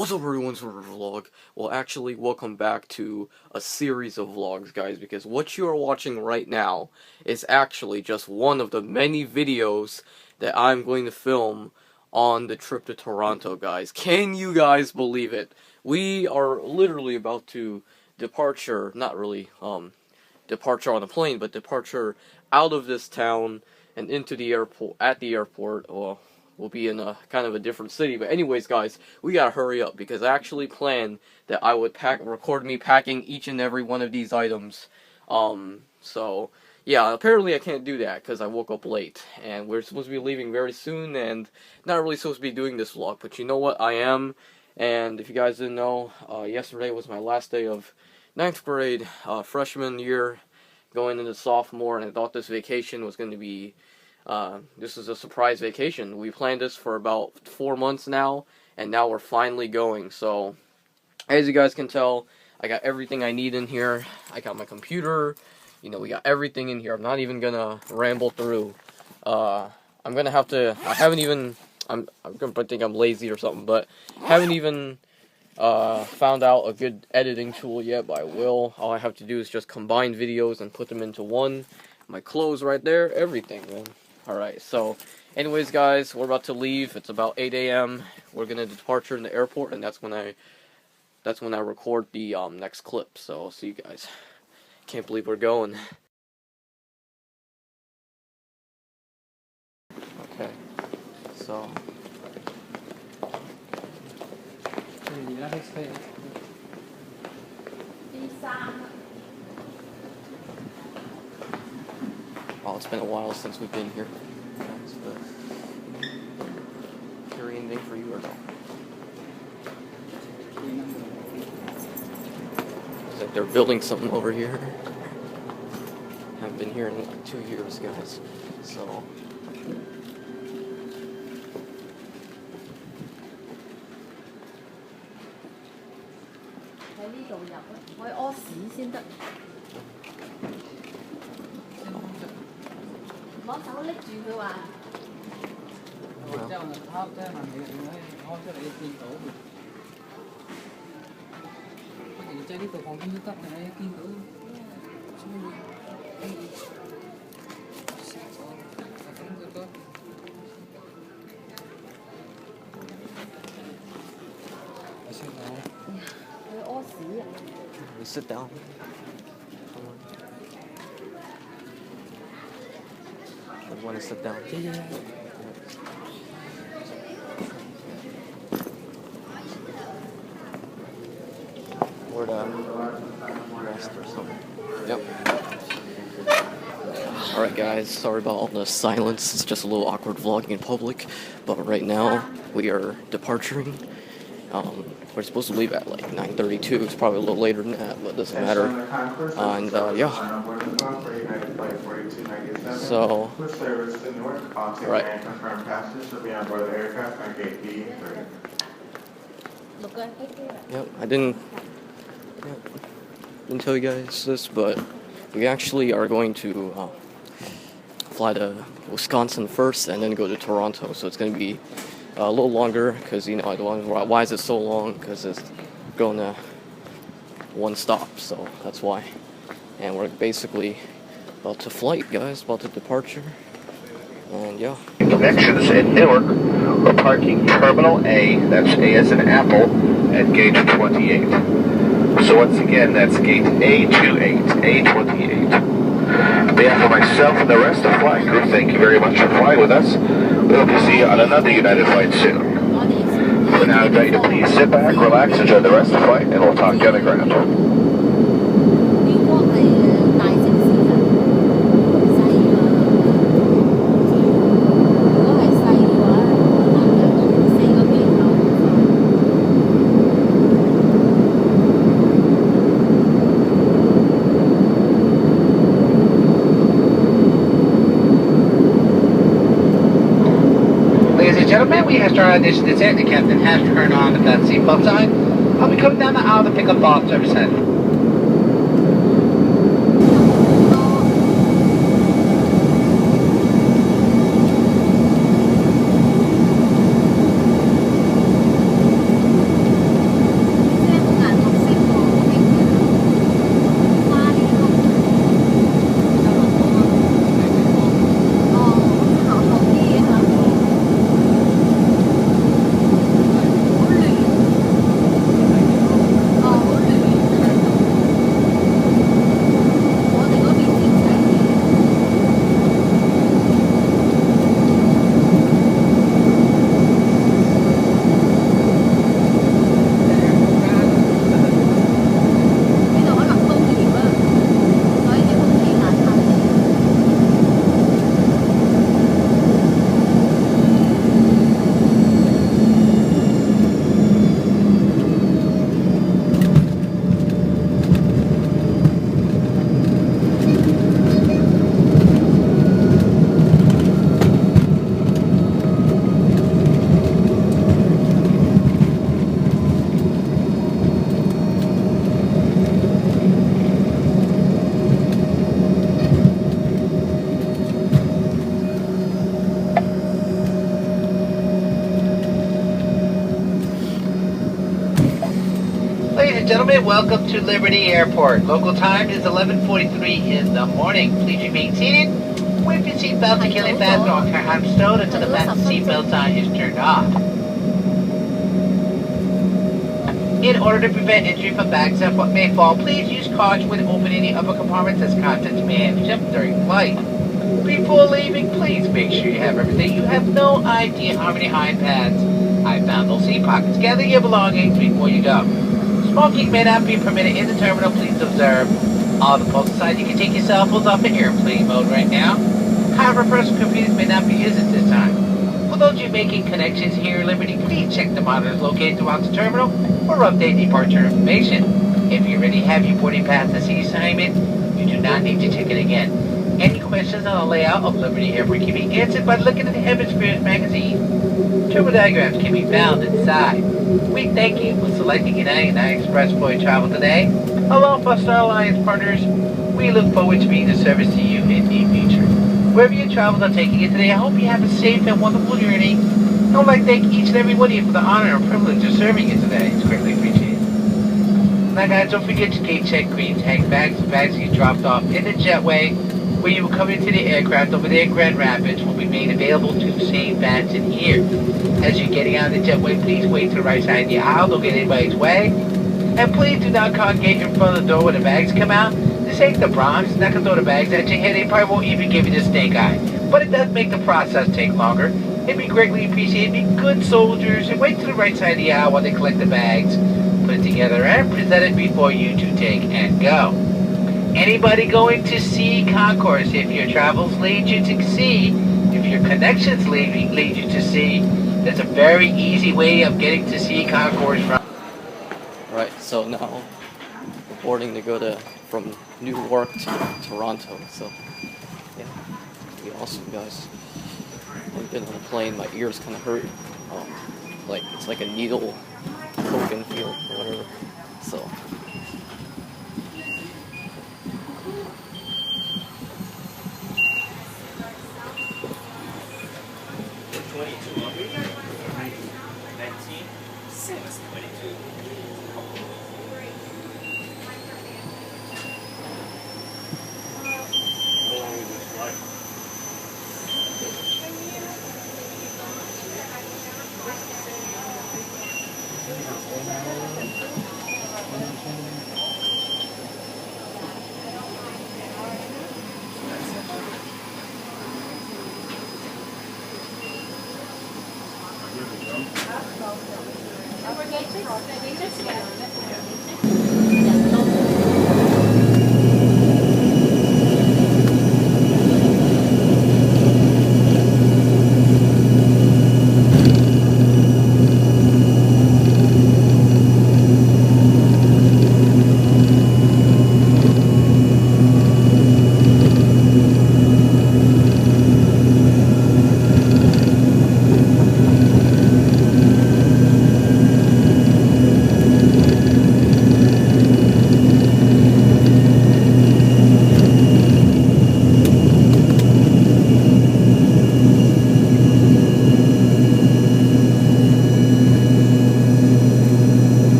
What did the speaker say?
What's up everyone's vlog? Well, actually, welcome back to a series of vlogs, guys, because what you are watching right now is actually just one of the many videos that I'm going to film on the trip to Toronto, guys. Can you guys believe it? We are literally about to departure, not really, departure on a plane, but departure out of this town and into the airport, at the airport. Well, we'll be in a kind of a different city. But anyways, guys, we gotta hurry up because I actually planned that I would record me packing each and every one of these items. So yeah, apparently I can't do that because I woke up late and we're supposed to be leaving very soon and not really supposed to be doing this vlog. But you know what? I am. And if you guys didn't know, yesterday was my last day of 9th grade, freshman year, going into sophomore, and I thought this vacation was going to be this is a surprise vacation. We planned this for about 4 months now, and now we're finally going. So, as you guys can tell, I got everything I need in here. I got my computer. You know, we got everything in here. I'm not even gonna ramble through. I'm gonna have to. I haven't even. I'm gonna think I'm lazy or something, but haven't even found out a good editing tool yet. But I will. All I have to do is just combine videos and put them into one. My clothes right there. Everything, man. Alright, so, anyways, guys, we're about to leave. It's about 8 a.m. We're gonna departure in the airport, and that's when I record the next clip. So, I'll see you guys. Can't believe we're going. Okay, so. Oh, it's been a while since we've been here. But carry anything for you or no? It's like they're building something over here. Haven't been here in like 2 years, guys. So. Sit down. You want to sit down? Yeah. Or the rest or something. Yep. Alright, guys, sorry about all the silence. It's just a little awkward vlogging in public. But right now, we are departuring. We're supposed to leave at like 9:32. It's probably a little later than that, but it doesn't matter. And yeah. So, right. Yep, I didn't tell you guys this, but we actually are going to fly to Wisconsin first and then go to Toronto. So it's going to be a little longer because, you know, why is it so long? Because it's going to one stop, so that's why. And we're basically about to flight, guys, about to departure. And yeah. Connections in Newark. We're parking Terminal A, that's A as in Apple, at gate 28. So once again, that's gate A28, A28. On behalf of myself and the rest of the flight crew, thank you very much for flying with us. We hope to see you on another United flight soon. For now, I invite you to please sit back, relax, enjoy the rest of the flight, and we'll talk to you on the ground. Gentlemen, we have started audition descent. The captain has turned on the seatbelt sign. I'll be coming down the aisle to pick up all service head. and gentlemen, welcome to Liberty Airport. Local time is 11:43 in the morning. Please remain seated with your seatbelt securely fastened or car arm stowed until the fasten seatbelt sign is turned off. In order to prevent injury from bags that may fall, please use caution when opening the upper compartments as contents may have jumped during flight. Before leaving, please make sure you have everything. You have no idea how many hind pads I found those seat pockets. Gather your belongings before you go. Smoking may not be permitted in the terminal. Please observe all the posts aside. You can take your cell phones off in airplane mode right now. However, personal computers may not be used at this time. For those of you making connections here at Liberty, please check the monitors located throughout the terminal or update departure information. If you already have your boarding pass and seat assignment, you do not need to check it again. Any questions on the layout of Liberty Airport can be answered by looking at the Hemispheres magazine. Turbo diagrams can be found inside. We thank you for selecting United Express for your travel today. Along with our Alliance partners, we look forward to being of service to you in the future. Wherever your travels are taking you today, I hope you have a safe and wonderful journey. I would like to thank each and every one of you for the honor and privilege of serving you today. It's greatly appreciated. Now guys, don't forget your gate check green tag bags. Bags you dropped off in the jetway where you will come into the aircraft over there in Grand Rapids will be made available to the same bags in here. As you're getting out of the jetway, please wait to the right side of the aisle. Don't get anybody's way. And please do not congregate in front of the door where the bags come out. This ain't the Bronx. Not gonna throw the bags at your head. They probably won't even give you the stink eye. But it does make the process take longer. It'd be greatly appreciated. Be good soldiers and wait to the right side of the aisle while they collect the bags, put it together, and present it before you to take and go. Anybody going to see concourse, if your travels lead you to see, if your connections lead you to see, there's a very easy way of getting to see concourse from. Right, so now we're boarding to go from Newark to Toronto. So yeah, it'll be awesome, guys. I've been on a plane, my ears kind of hurt. Like it's like a needle poking feel or whatever. So.